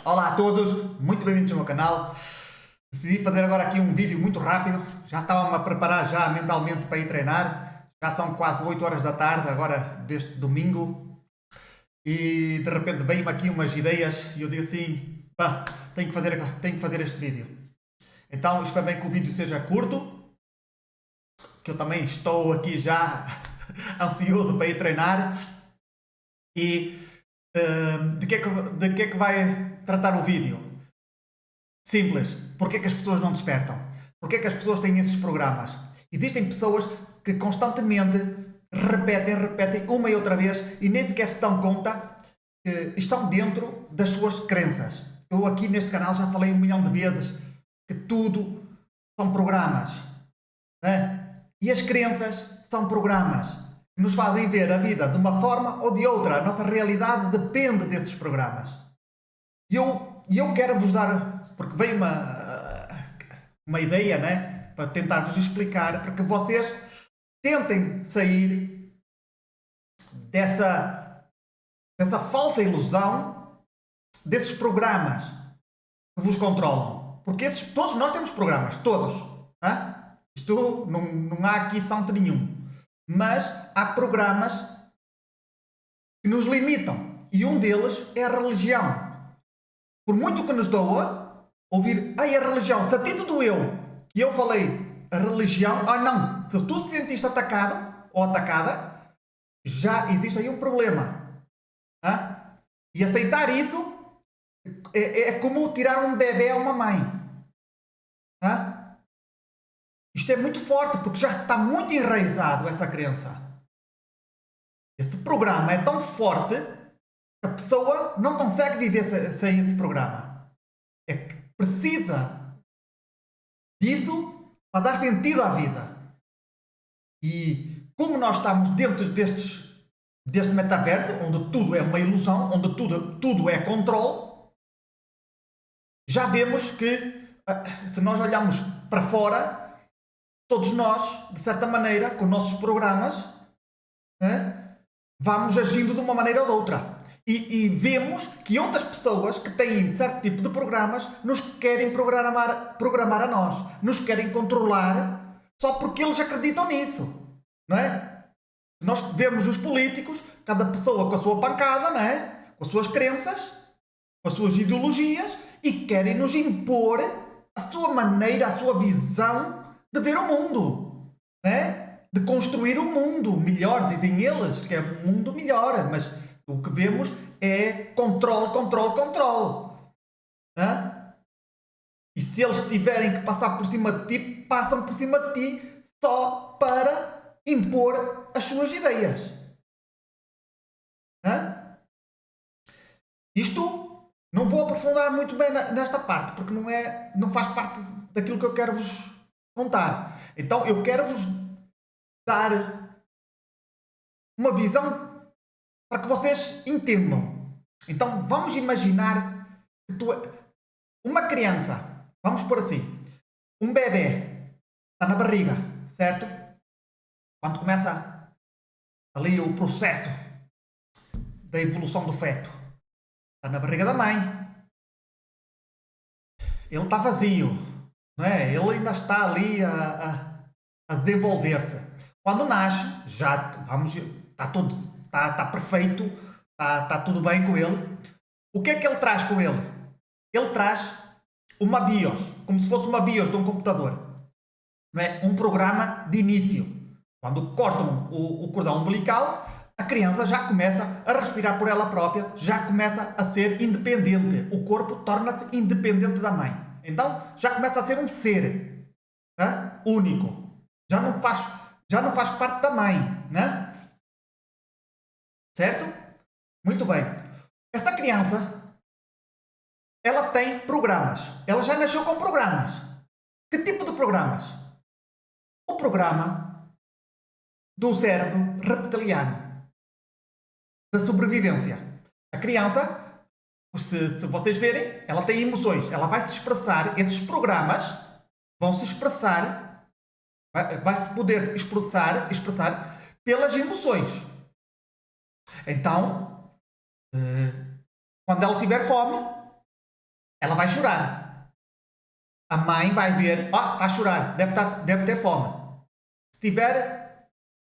Olá a todos, muito bem-vindos ao meu canal. Decidi fazer agora aqui um vídeo muito rápido. Já estava-me a preparar já mentalmente para ir treinar. Já são quase 8 horas da tarde, agora deste domingo. E de repente veio-me aqui umas ideias e eu digo assim, pá, tenho que fazer este vídeo. Então espero bem que o vídeo seja curto, que eu também estou aqui já ansioso para ir treinar. E de que é que vai tratar o vídeo? Simples. Porquê é que as pessoas não despertam? Porquê é que as pessoas têm esses programas? Existem pessoas que constantemente repetem uma e outra vez e nem sequer se dão conta que estão dentro das suas crenças. Eu aqui neste canal já falei 1 milhão de vezes que tudo são programas, né? E as crenças são programas que nos fazem ver a vida de uma forma ou de outra. A nossa realidade depende desses programas. E eu quero vos dar, porque veio uma ideia, né, para tentar vos explicar, para que vocês tentem sair dessa falsa ilusão, desses programas que vos controlam. Porque todos nós temos programas, todos. Hein? Isto não há aqui santo nenhum. Mas há programas que nos limitam. E um deles é a religião. Por muito que nos doa ouvir, a religião, se a ti te doeu, que eu falei, a religião, não, se tu se sentiste atacado ou atacada, já existe aí um problema. E aceitar isso é como tirar um bebê a uma mãe. Isto é muito forte, porque já está muito enraizado essa crença. Esse programa é tão forte que a pessoa não consegue viver sem esse programa. É que precisa disso para dar sentido à vida. E como nós estamos dentro deste metaverso, onde tudo é uma ilusão, onde tudo é controle, já vemos que, se nós olharmos para fora, todos nós, de certa maneira, com nossos programas, vamos agindo de uma maneira ou de outra. E vemos que outras pessoas que têm certo tipo de programas nos querem programar a nós. Nos querem controlar só porque eles acreditam nisso. Não é? Nós vemos os políticos, cada pessoa com a sua pancada, não é? Com as suas crenças, com as suas ideologias, e querem nos impor a sua maneira, a sua visão de ver o mundo. Não é? De construir o mundo melhor, dizem eles, que é um mundo melhor, mas o que vemos é controle. E se eles tiverem que passar por cima de ti, passam por cima de ti só para impor as suas ideias. Isto não vou aprofundar muito bem nesta parte, porque não faz parte daquilo que eu quero vos contar. Então eu quero vos dar uma visão para que vocês entendam. Então vamos imaginar que uma criança, vamos por assim, um bebê está na barriga, certo? Quando começa ali o processo da evolução do feto, está na barriga da mãe, ele está vazio, não é? Ele ainda está ali a desenvolver-se. Quando nasce, já está perfeito, está tudo bem com ele. O que é que ele traz com ele? Ele traz uma BIOS, como se fosse uma BIOS de um computador. Não é? Um programa de início. Quando cortam o cordão umbilical, a criança já começa a respirar por ela própria, já começa a ser independente. O corpo torna-se independente da mãe. Então, já começa a ser um ser único. Já não faz parte da mãe. Certo? Muito bem. Essa criança, ela tem programas. Ela já nasceu com programas. Que tipo de programas? O programa do cérebro reptiliano, da sobrevivência. A criança, se vocês verem, ela tem emoções. Ela vai se expressar, esses programas vão se expressar, vai-se poder expressar pelas emoções. Então, quando ela tiver fome, ela vai chorar. A mãe vai ver, está a chorar, deve ter fome. Se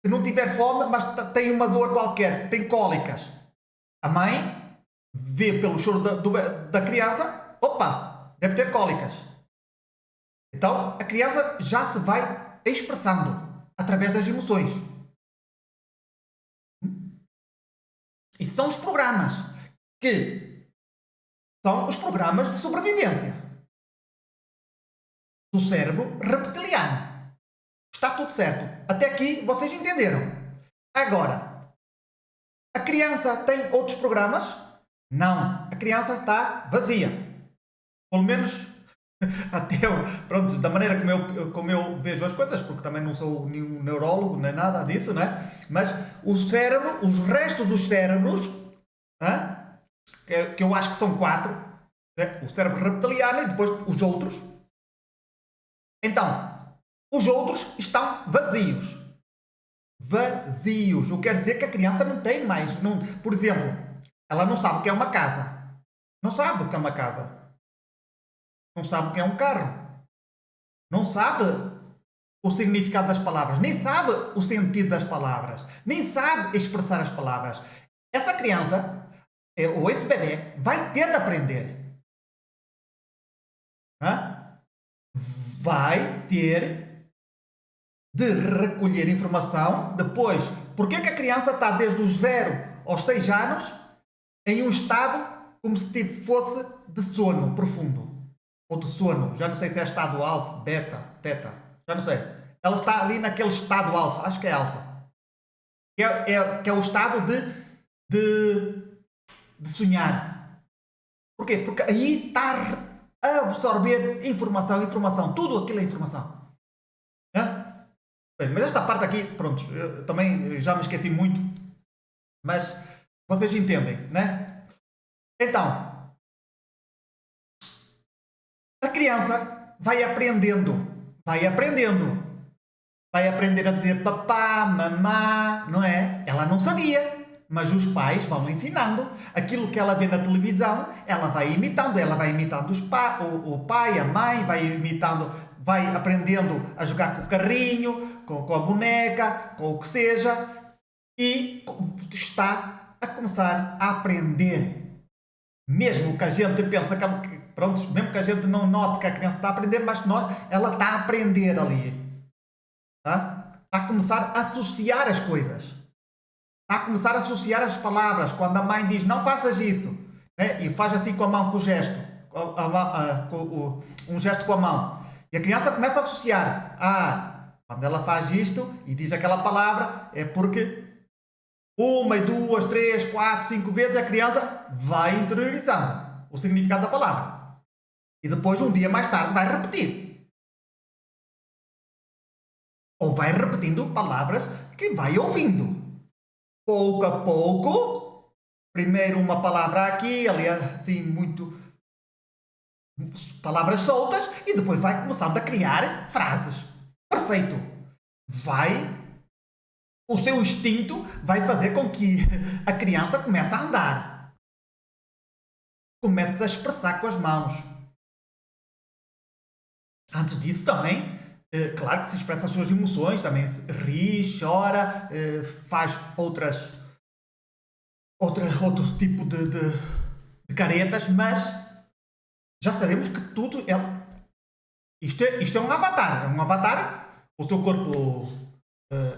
não tiver fome, mas tem uma dor qualquer, tem cólicas. A mãe vê pelo choro da criança, deve ter cólicas. Então, a criança já se vai expressando através das emoções. E são os programas que são os programas de sobrevivência do cérebro reptiliano. Está tudo certo. Até aqui vocês entenderam. Agora, a criança tem outros programas? Não. A criança está vazia. Pelo menos até pronto, da maneira como eu vejo as coisas, porque também não sou nenhum neurólogo, nem nada disso, né? Mas o cérebro, os restos dos cérebros, né? que eu acho que são 4, né? O cérebro reptiliano e depois os outros. Então, os outros estão vazios. Vazios. O que quer dizer que a criança não tem mais. Não, por exemplo, ela não sabe o que é uma casa. Não sabe o que é uma casa. Não sabe o que é um carro. Não sabe o significado das palavras. Nem sabe o sentido das palavras. Nem sabe expressar as palavras. Essa criança, ou esse bebê, vai ter de aprender. Vai ter de recolher informação depois. Porquê que a criança está desde os 0 aos 6 anos em um estado como se fosse de sono profundo? Ou de sono, já não sei se é estado alfa, beta, teta, já não sei. Ela está ali naquele estado alfa, acho que é alfa. Que é o estado de sonhar. Porquê? Porque aí está a absorver informação, tudo aquilo é informação. Bem, mas esta parte aqui, pronto, eu também já me esqueci muito, mas vocês entendem, né? Então, a criança vai aprendendo a dizer papá, mamá, não é? Ela não sabia, mas os pais vão ensinando. Aquilo que ela vê na televisão, ela vai imitando o pai, a mãe, vai aprendendo a jogar com o carrinho, com a boneca, com o que seja, e está a começar a aprender. Mesmo que a gente pense mesmo que a gente não note que a criança está a aprender, mas ela está a aprender ali. Está a começar a associar as coisas. Está a começar a associar as palavras. Quando a mãe diz não faças isso, né? E faz assim com a mão, com o gesto, um gesto com a mão. E a criança começa a associar. Quando ela faz isto e diz aquela palavra, é porque 1, 2, 3, 4, 5 vezes a criança vai interiorizando o significado da palavra. E depois, um dia mais tarde, vai repetir. Ou vai repetindo palavras que vai ouvindo. Pouco a pouco, primeiro uma palavra aqui, ali assim, muito palavras soltas, e depois vai começando a criar frases. Perfeito. O seu instinto vai fazer com que a criança comece a andar. Comece a expressar com as mãos. Antes disso também, claro que se expressa as suas emoções, também ri, chora, faz outro tipo de caretas, mas já sabemos que tudo isto é um avatar. É um avatar com o seu corpo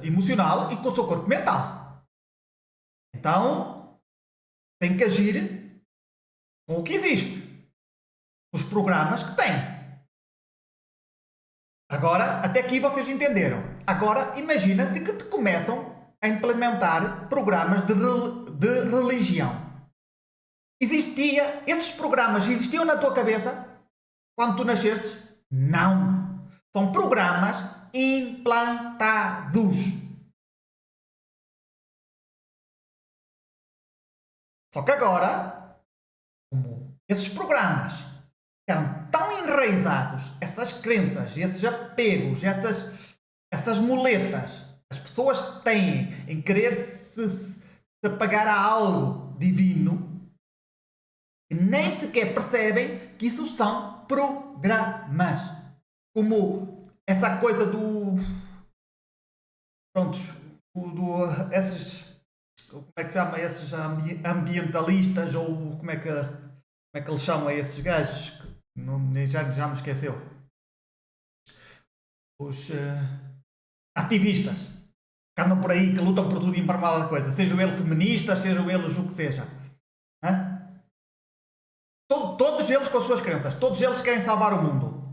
emocional e com o seu corpo mental. Então, tem que agir com o que existe. Os programas que tem. Agora, até aqui vocês entenderam. Agora, imagina que te começam a implementar programas de religião. Esses programas existiam na tua cabeça quando tu nasceste? Não. São programas implantados. Só que agora, como esses programas eram tão enraizados, essas crenças, esses apegos, essas muletas, as pessoas têm em querer se apegar a algo divino, que nem sequer percebem que isso são programas. Como essa coisa do... Prontos, esses... Como é que se chama? Esses ambientalistas, ou como é que eles chamam a esses gajos? Já me esqueceu. Os ativistas que andam por aí, que lutam por tudo e por mal da coisa, sejam eles feministas, sejam eles o que seja. Todos eles com as suas crenças, todos eles querem salvar o mundo.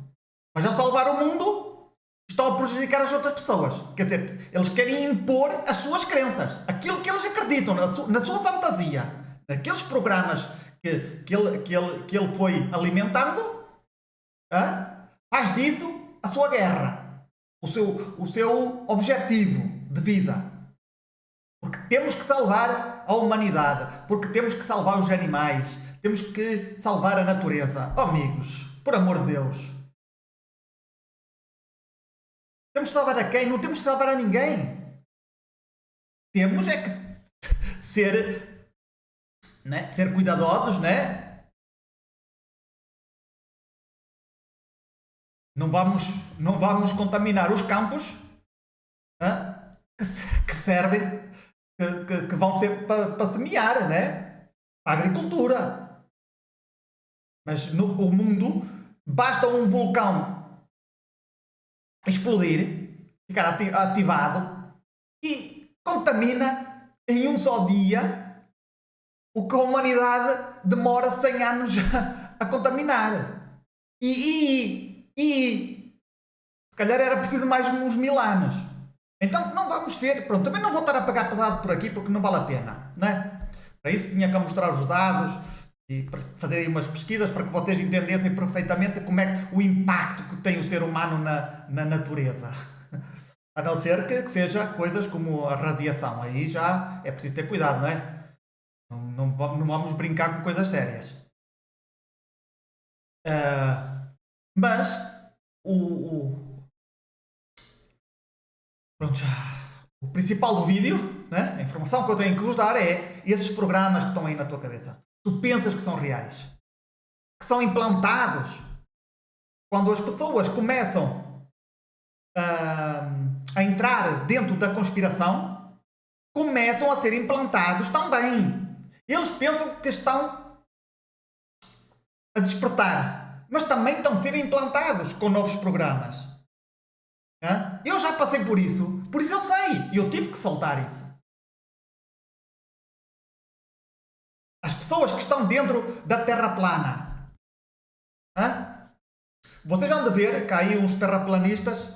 Mas ao salvar o mundo, estão a prejudicar as outras pessoas. Quer dizer, eles querem impor as suas crenças, aquilo que eles acreditam, na sua fantasia, naqueles programas que ele foi alimentando, faz disso a sua guerra, o seu objetivo de vida. Porque temos que salvar a humanidade, porque temos que salvar os animais, temos que salvar a natureza. Oh, amigos, por amor de Deus. Temos que salvar a quem? Não temos que salvar a ninguém. Temos é que ser cuidadosos, né? Não vamos contaminar os campos que servem, que vão ser para semear, né? Para a agricultura. Mas o mundo, basta um vulcão explodir, ficar ativado, e contamina em um só dia o que a humanidade demora 100 anos a contaminar. E se calhar era preciso mais uns 1000 anos. Então não vamos ser... Pronto, também não vou estar a pagar pesado por aqui porque não vale a pena, não é? Para isso tinha que mostrar os dados e fazer aí umas pesquisas para que vocês entendessem perfeitamente como é o impacto que tem o ser humano na natureza. A não ser que seja coisas como a radiação. Aí já é preciso ter cuidado, não é? Não vamos brincar com coisas sérias. Mas pronto, o principal do vídeo, né? A informação que eu tenho que vos dar é esses programas que estão aí na tua cabeça. Tu pensas que são reais, que são implantados. Quando as pessoas começam a entrar dentro da conspiração, começam a ser implantados também. Eles pensam que estão a despertar, mas também estão a ser implantados com novos programas. Eu já passei por isso eu sei, eu tive que soltar isso. As pessoas que estão dentro da Terra plana. Vocês vão de ver que há aí uns terraplanistas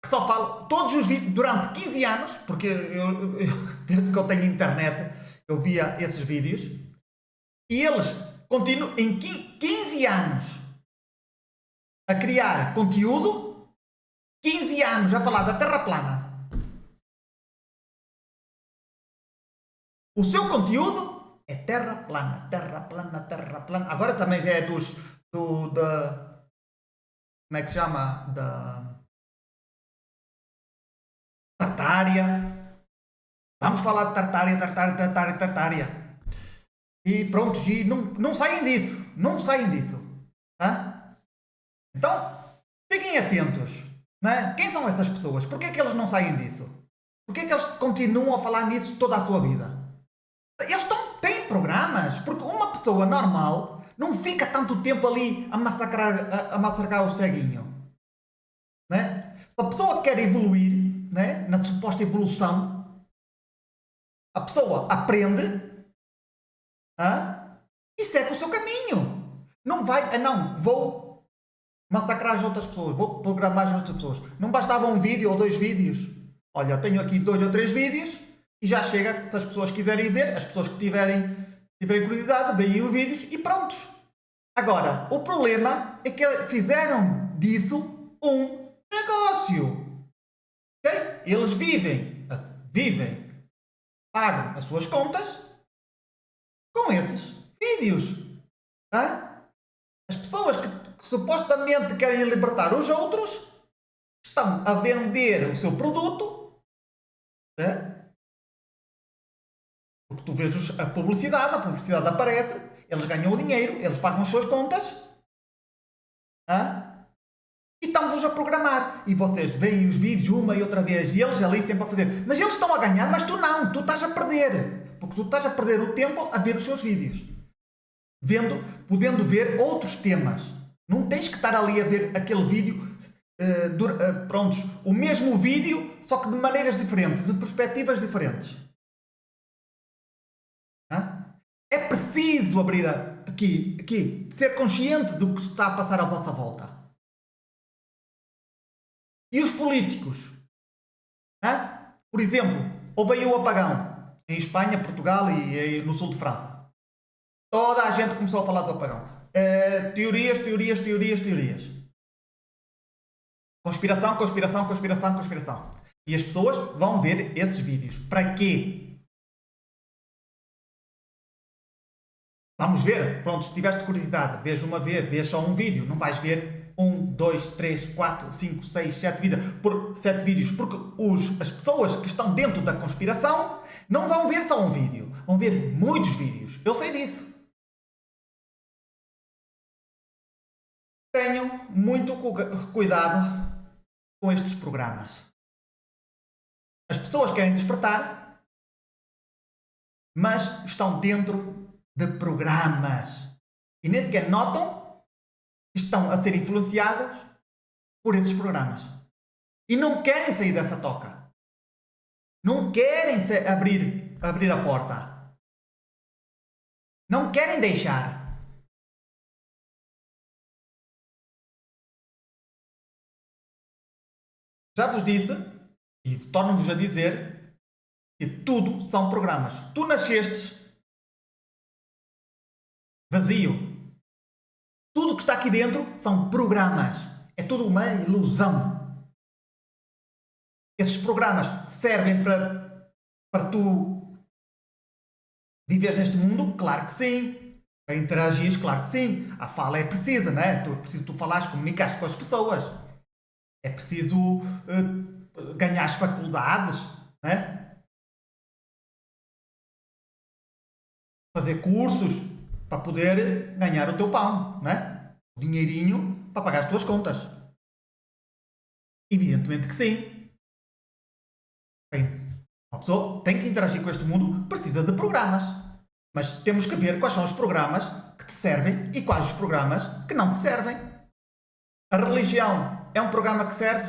que só falam todos os vídeos durante 15 anos, porque eu desde que eu tenho internet eu via esses vídeos, e eles continuam em 15 anos a criar conteúdo, 15 anos a falar da Terra plana. O seu conteúdo é terra plana, terra plana, terra plana. Agora também já é como é que se chama? Da Tartária. Vamos falar de Tartária. E pronto, e não saem disso. Não saem disso. Então, fiquem atentos. Quem são essas pessoas? Porquê é que eles não saem disso? Porquê é que eles continuam a falar nisso toda a sua vida? Eles têm programas, porque uma pessoa normal não fica tanto tempo ali a massacrar o ceguinho. Se a pessoa quer evoluir, na suposta evolução, a pessoa aprende e segue o seu caminho. Não vai, não, vou massacrar as outras pessoas, vou programar as outras pessoas. Não bastava um vídeo ou 2 vídeos. Olha, eu tenho aqui 2 ou 3 vídeos e já chega, se as pessoas quiserem ver, as pessoas que tiverem curiosidade, veem os vídeos e prontos. Agora, o problema é que fizeram disso um negócio. Okay? Eles vivem, pagam as suas contas com esses vídeos. As pessoas que supostamente querem libertar os outros estão a vender o seu produto. Porque tu vês a publicidade aparece, Eles ganham o dinheiro, eles pagam as suas contas, hã? E estão-vos a programar. E vocês veem os vídeos uma e outra vez, e eles ali sempre a fazer. Mas eles estão a ganhar, mas tu não, tu estás a perder. Porque tu estás a perder o tempo a ver os seus vídeos. Podendo ver outros temas. Não tens que estar ali a ver aquele vídeo, prontos, o mesmo vídeo, só que de maneiras diferentes, de perspectivas diferentes. Hã? É preciso abrir aqui, ser consciente do que está a passar à vossa volta. E os políticos? Hã? Por exemplo, houve aí o apagão em Espanha, Portugal e no sul de França. Toda a gente começou a falar do apagão. Teorias. Conspiração. E as pessoas vão ver esses vídeos. Para quê? Vamos ver. Pronto, se tiveste curiosidade, vês uma vez, vês só um vídeo. Não vais ver 1, 2, 3, 4, 5, 6, 7 vídeos. Porque as pessoas que estão dentro da conspiração não vão ver só um vídeo. Vão ver muitos vídeos. Eu sei disso. Tenham muito cuidado com estes programas. As pessoas querem despertar, mas estão dentro de programas. E nem sequer notam que estão a ser influenciados por esses programas. E não querem sair dessa toca. Não querem abrir a porta. Não querem deixar. Já vos disse, e torno-vos a dizer, que tudo são programas. Tu nascestes vazio. Tudo que está aqui dentro são programas. É tudo uma ilusão. Esses programas servem para tu viveres neste mundo? Claro que sim. Para interagires? Claro que sim. A fala é precisa, não é? É preciso tu falares, comunicares com as pessoas. É preciso ganhar as faculdades, não é? Fazer cursos para poder ganhar o teu pão, não é? O dinheirinho para pagar as tuas contas. Evidentemente que sim. Bem, uma pessoa tem que interagir com este mundo, precisa de programas. Mas temos que ver quais são os programas que te servem e quais os programas que não te servem. A religião é um programa que serve?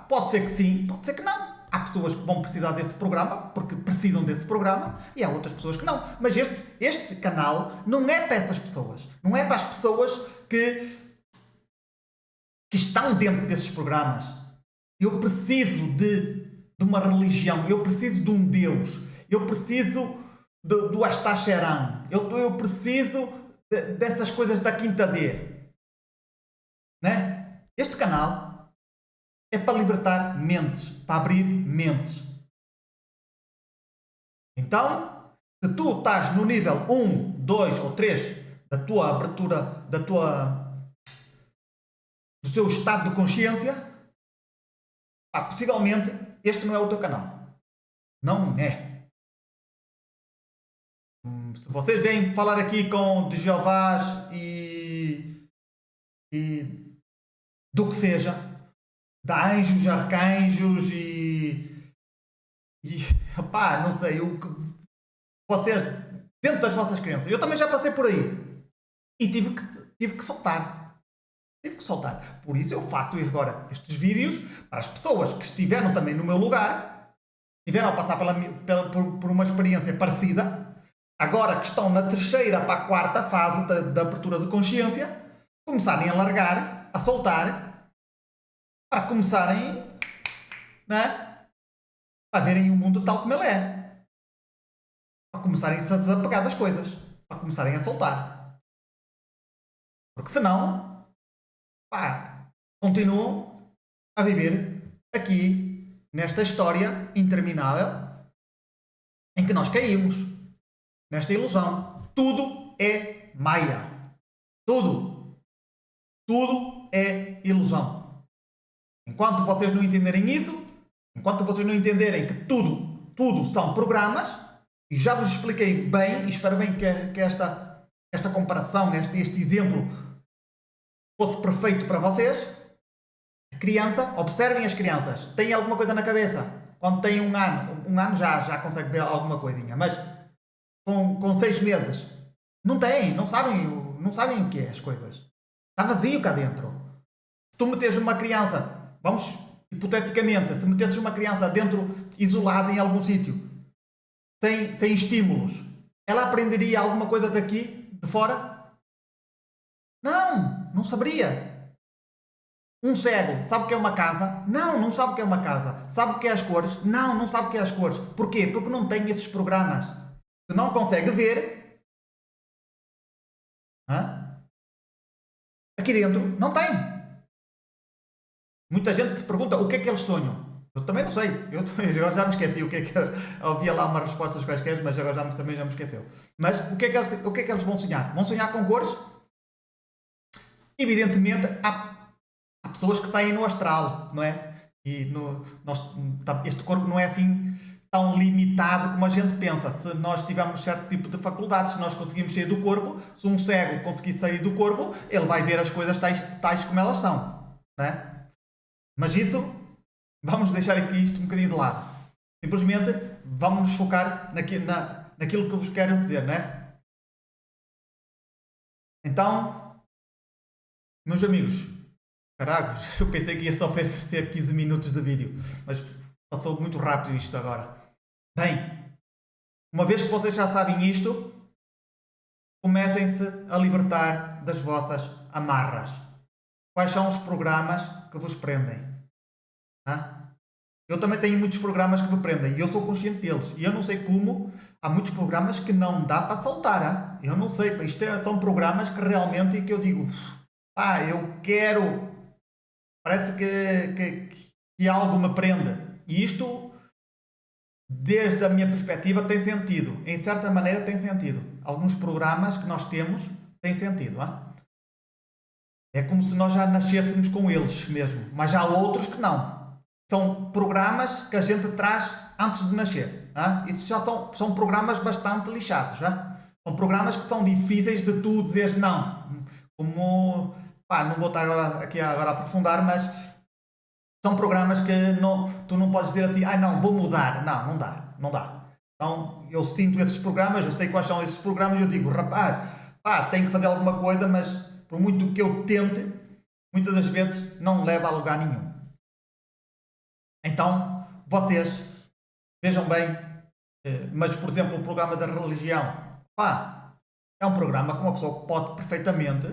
Pode ser que sim, pode ser que não. Há pessoas que vão precisar desse programa porque precisam desse programa e há outras pessoas que não. Mas este canal não é para essas pessoas. Não é para as pessoas que estão dentro desses programas. Eu preciso de uma religião. Eu preciso de um Deus. Eu preciso do Astacheran. Eu preciso dessas coisas da quinta D. Né? Este canal é para libertar mentes, para abrir mentes. Então, se tu estás no nível 1, 2 ou 3 da tua abertura, do seu estado de consciência, possivelmente este não é o teu canal. Não é. Se vocês vêm falar aqui de Jeovás e do que seja, de anjos, arcanjos não sei, o que vocês, dentro das vossas crenças, eu também já passei por aí e tive que soltar. Por isso eu faço agora estes vídeos para as pessoas que estiveram também no meu lugar, estiveram a passar por uma experiência parecida, agora que estão na terceira para a quarta fase da abertura de consciência, começarem a largar, a soltar, para começarem, né, a verem o mundo tal como ele é. Para começarem a se desapegar das coisas. Para começarem a soltar. Porque senão, continuam a viver aqui, nesta história interminável, em que nós caímos. Nesta ilusão. Tudo é maia. Tudo é ilusão. Enquanto vocês não entenderem isso, enquanto vocês não entenderem que tudo são programas, E já vos expliquei bem, e espero bem que esta comparação, este exemplo fosse perfeito para vocês. A criança, observem as crianças, têm alguma coisa na cabeça. Quando têm um ano já consegue ver alguma coisinha, mas com 6 meses, não têm, não sabem o que é as coisas. Está vazio cá dentro. Se tu meteres uma criança, vamos hipoteticamente, se metesses uma criança dentro, isolada em algum sítio, sem estímulos, ela aprenderia alguma coisa daqui, de fora? Não saberia. Um cego sabe o que é uma casa? Não sabe o que é uma casa. Sabe o que é as cores? Não sabe o que é as cores. Porquê? Porque não tem esses programas. Se não consegue ver, hã? Aqui dentro não tem. Muita gente se pergunta o que é que eles sonham. Eu também não sei. Agora já me esqueci o que é que... Havia lá umas respostas quaisquer, mas agora também já me esqueceu. Mas o que é que eles vão sonhar? Vão sonhar com cores? Evidentemente, há pessoas que saem no astral, não é? E este corpo não é assim tão limitado como a gente pensa. Se nós tivermos certo tipo de faculdades, se nós conseguimos sair do corpo, se um cego conseguir sair do corpo, ele vai ver as coisas tais como elas são, não é? Mas isso, vamos deixar aqui isto um bocadinho de lado. Simplesmente vamos nos focar naquilo que eu vos quero dizer, não é? Então, meus amigos, caragos, eu pensei que ia só ser 15 minutos de vídeo, mas passou muito rápido isto agora. Bem, uma vez que vocês já sabem isto, comecem-se a libertar das vossas amarras. Quais são os programas que vos prendem? Hã? Eu também tenho muitos programas que me prendem e eu sou consciente deles. E eu não sei como, há muitos programas que não dá para saltar. Hã? Eu não sei, são programas que realmente que eu digo, eu quero. Parece que algo me prende. E isto, desde a minha perspectiva, tem sentido. Em certa maneira, tem sentido. Alguns programas que nós temos têm sentido. Hein? É como se nós já nascêssemos com eles mesmo. Mas há outros que não. São programas que a gente traz antes de nascer. Hein? Isso já são programas bastante lixados. Hein? São programas que são difíceis de tu dizeres não. Como... não vou estar aqui agora a aprofundar, mas são programas que tu não podes dizer assim, não, vou mudar. Não dá. Então, eu sinto esses programas, eu sei quais são esses programas, e eu digo, rapaz, tenho que fazer alguma coisa, mas por muito que eu tente, muitas das vezes não leva a lugar nenhum. Então, vocês, vejam bem, mas, por exemplo, o programa da religião, é um programa que uma pessoa pode perfeitamente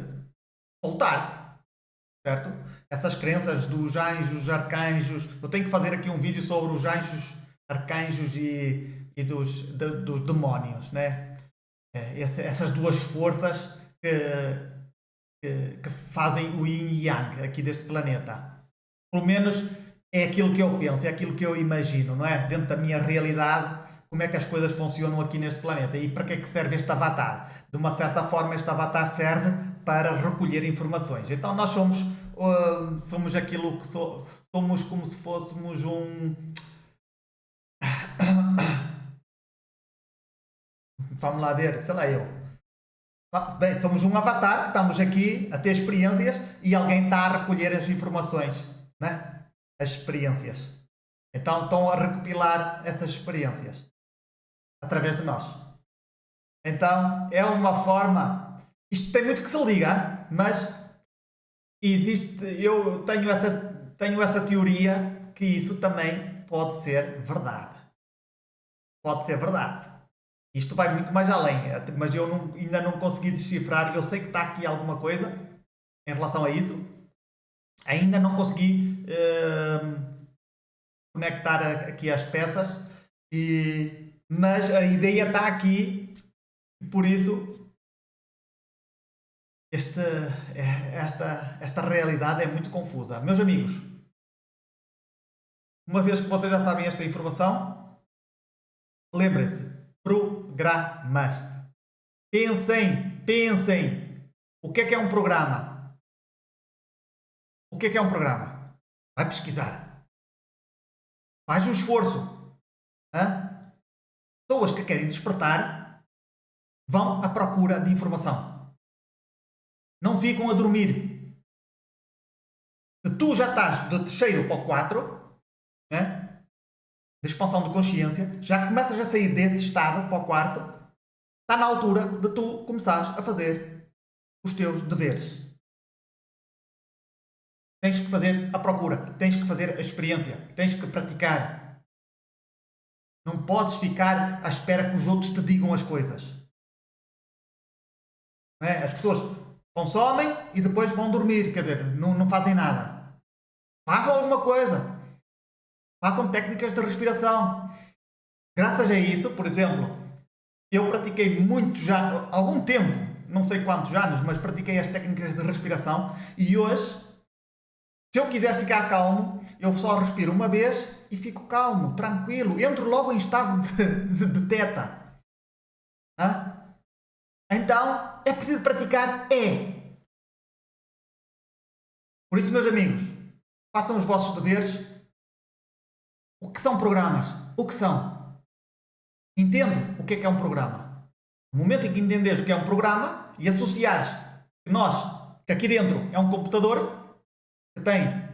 soltar, certo? Essas crenças dos anjos, arcanjos. Eu tenho que fazer aqui um vídeo sobre os anjos, arcanjos e dos demónios, né? Essas duas forças que fazem o yin e yang aqui deste planeta. Pelo menos é aquilo que eu penso, é aquilo que eu imagino, não é? Dentro da minha realidade, como é que as coisas funcionam aqui neste planeta e para que é que serve este avatar. De uma certa forma, este avatar serve para recolher informações. Então nós somos aquilo que somos como se fôssemos um... Vamos lá ver, sei lá eu. Bem, somos um avatar que estamos aqui a ter experiências e alguém está a recolher as informações, né? As experiências. Então estão a recopilar essas experiências através de nós. Então é uma forma. Isto tem muito que se liga, mas existe. Eu tenho essa teoria que isso também pode ser verdade. Pode ser verdade. Isto vai muito mais além, mas eu ainda não consegui decifrar. Eu sei que está aqui alguma coisa em relação a isso. Ainda não consegui conectar aqui as peças, mas a ideia está aqui. Por isso, esta realidade é muito confusa. Meus amigos, uma vez que vocês já sabem esta informação, lembrem-se, programas. Pensem. O que é um programa? O que é um programa? Vai pesquisar. Faz um esforço. Hã? pessoas que querem despertar vão à procura de informação. Não ficam a dormir. Se tu já estás do terceiro para o 4, né, de expansão de consciência, já começas a sair desse estado para o quarto, está na altura de tu começares a fazer os teus deveres. Tens que fazer a procura, tens que fazer a experiência, tens que praticar. Não podes ficar à espera que os outros te digam as coisas. Não é? As pessoas consomem e depois vão dormir, quer dizer, não fazem nada. Façam alguma coisa. Façam técnicas de respiração. Graças a isso, por exemplo, eu pratiquei muito já, há algum tempo, não sei quantos anos, mas pratiquei as técnicas de respiração e hoje, se eu quiser ficar calmo, eu só respiro uma vez e fico calmo, tranquilo, entro logo em estado de teta. Hã? Então, é preciso praticar, é. Por isso, meus amigos, façam os vossos deveres. O que são programas? O que são? Entende o que é um programa? No momento em que entenderes o que é um programa e associares que aqui dentro é um computador que tem,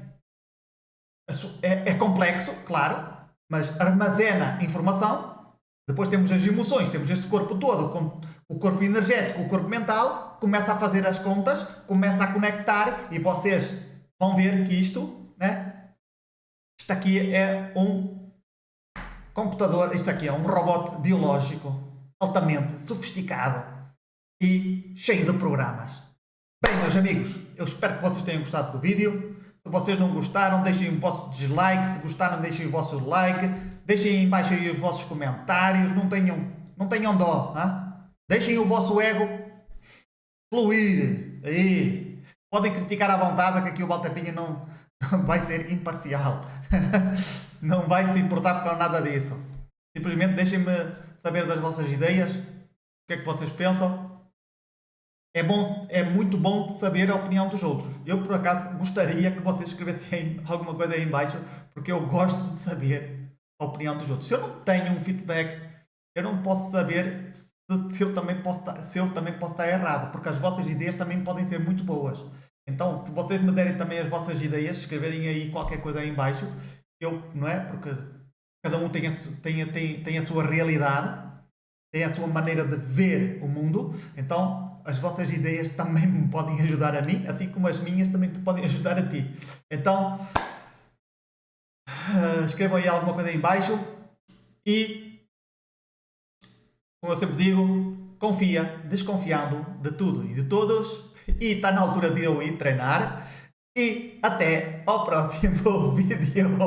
é complexo, claro, mas armazena informação. Depois temos as emoções, temos este corpo todo, com o corpo energético, o corpo mental, começa a fazer as contas, começa a conectar e vocês vão ver que isto, né? Isto aqui é um computador, isto aqui é um robô biológico altamente sofisticado e cheio de programas. Bem, meus amigos, eu espero que vocês tenham gostado do vídeo. Se vocês não gostaram, deixem o vosso dislike. Se gostaram, deixem o vosso like. Deixem aí embaixo aí os vossos comentários. Não tenham dó. Hein? Deixem o vosso ego fluir. Aí. Podem criticar à vontade, que aqui o Baltapinha não vai ser imparcial. Não vai se importar com nada disso. Simplesmente deixem-me saber das vossas ideias. O que é que vocês pensam? É muito bom saber a opinião dos outros. Eu, por acaso, gostaria que vocês escrevessem alguma coisa aí em baixo, porque eu gosto de saber a opinião dos outros. Se eu não tenho um feedback, eu não posso saber se eu também posso estar errado, porque as vossas ideias também podem ser muito boas. Então, se vocês me derem também as vossas ideias, escreverem aí qualquer coisa aí em baixo, não é? Porque cada um tem a sua realidade, tem a sua maneira de ver o mundo, então as vossas ideias também me podem ajudar a mim, assim como as minhas também te podem ajudar a ti. Então, escrevam aí alguma coisa aí em baixo e, como eu sempre digo, confia, desconfiando de tudo e de todos, e está na altura de eu ir treinar, e até ao próximo vídeo.